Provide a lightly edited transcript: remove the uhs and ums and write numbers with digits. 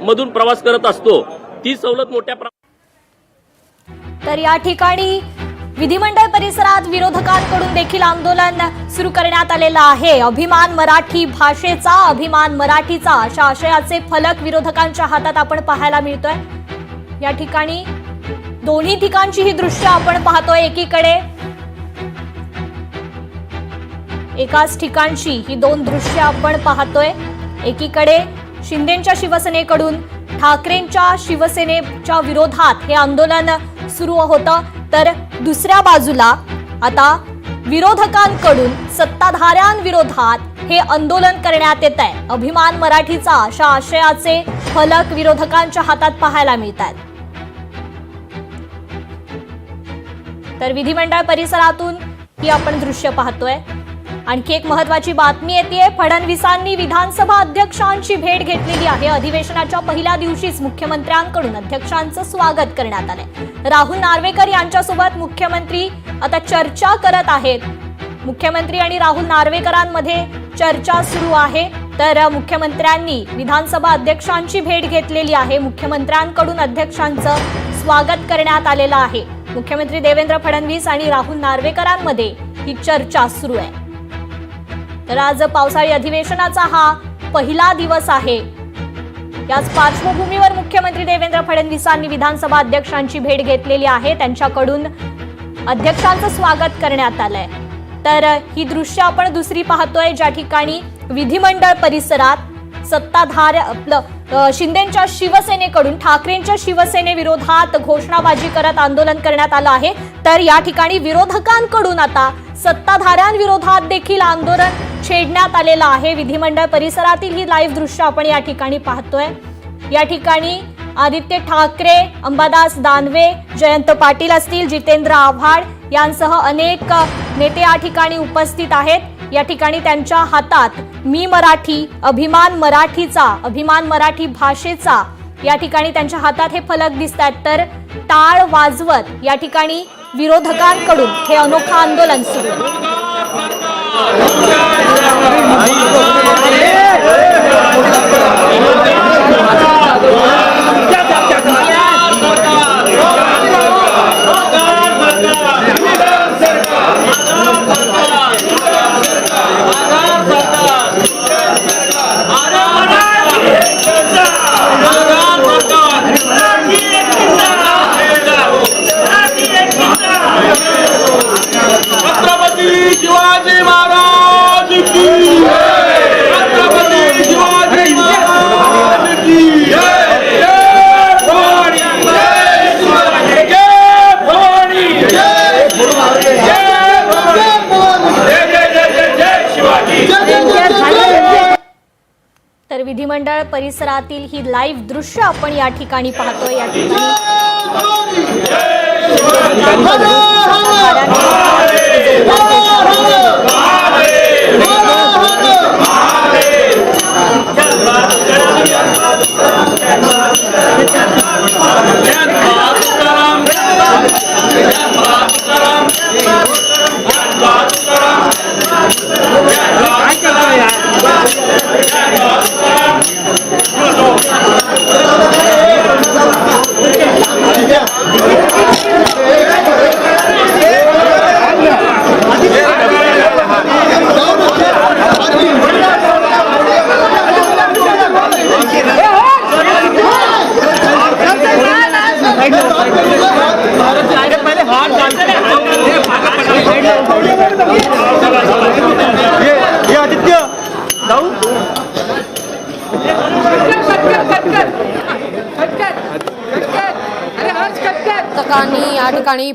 मधून प्रवास करत असतो ती सवलत मोठ्या तर या ठिकाणी विधिमंडळ परिसरात विरोधकांकडून देखील आंदोलन सुरू करण्यात आलेलं आहे। अभिमान मराठी भाषेचा, अभिमान मराठीचा अशा आशयाचे फलक विरोधकांच्या हातात आपण पाहायला मिळतोय। या ठिकाणी दोन्ही ठिकाणची ही दृश्य आपण पाहतोय। एकाच ठिकाणची ही दोन दृश्य आपण पाहतोय। एकीकडे शिंदेंच्या शिवसेनेकडून ठाकरेंच्या शिवसेनेच्या विरोधात हे आंदोलन सुरू होतं, तर दुसऱ्या बाजूला आता विरोधकांकडून सत्ताधाऱ्यांविरोधात हे आंदोलन करण्यात येत आहे। अभिमान मराठीचा अशा आशयाचे फलक विरोधकांच्या हातात पाहायला मिळतात। तर विधिमंडळ परिसरातून ही आपण दृश्य पाहतोय। आणखी एक महत्त्वाची बातमी येते। फडणवीसांनी विधानसभा अध्यक्षांची भेट घेतलेली आहे। अधिवेशनाच्या पहिल्या दिवशीच मुख्यमंत्र्यांकडून अध्यक्षांचं स्वागत करण्यात आलंय। राहुल नार्वेकर यांच्यासोबत मुख्यमंत्री आता चर्चा करत आहेत। मुख्यमंत्री आणि राहुल नार्वेकरांमध्ये चर्चा सुरू आहे। तर मुख्यमंत्र्यांनी विधानसभा अध्यक्षांची भेट घेतलेली आहे। मुख्यमंत्र्यांकडून अध्यक्षांचं स्वागत करण्यात आलेलं आहे। मुख्यमंत्री देवेंद्र फडणवीस आणि राहुल नार्वेकरांमध्ये ही चर्चा सुरू आहे। तर आज पावसाळी अधिवेशनाचा हा पहिला दिवस आहे। याच पार्श्वभूमीवर मुख्यमंत्री देवेंद्र फडणवीसांनी विधानसभा अध्यक्षांची भेट घेतलेली आहे। त्यांच्याकडून अध्यक्षांचं स्वागत करण्यात आलंय। तर ही दृश्य आपण दुसरी पाहतोय, ज्या ठिकाणी विधिमंडळ परिसरात शिंदेंच्या शिवसेनेकडून ठाकरेंच्या शिवसेनेविरोधात घोषणाबाजी करत आंदोलन करण्यात आलं आहे। तर या ठिकाणी विरोधकांकडून आता सत्ताधाऱ्यांविरोधात देखील आंदोलन छेडण्यात आलेलं आहे। विधिमंडळ परिसरातील ही लाईव्ह दृश्य आपण या ठिकाणी पाहतोय। या ठिकाणी आदित्य ठाकरे, अंबादास दानवे, जयंत पाटील असतील, जितेंद्र आव्हाड यांसह अनेक नेते या ठिकाणी उपस्थित आहेत। या ठिकाणी त्यांच्या हातात मी मराठी, अभिमान मराठीचा, अभिमान मराठी भाषेचा या ठिकाणी त्यांच्या हातात हे फलक दिसतात। तर टाळ वाजवत या ठिकाणी विरोधकांकडून हे अनोखं आंदोलन सुरू तर विधिमंडळ परिसरातील ही लाईव्ह दृश्य आपण या ठिकाणी पाहतोय। या ठिकाणी या ठिकाणी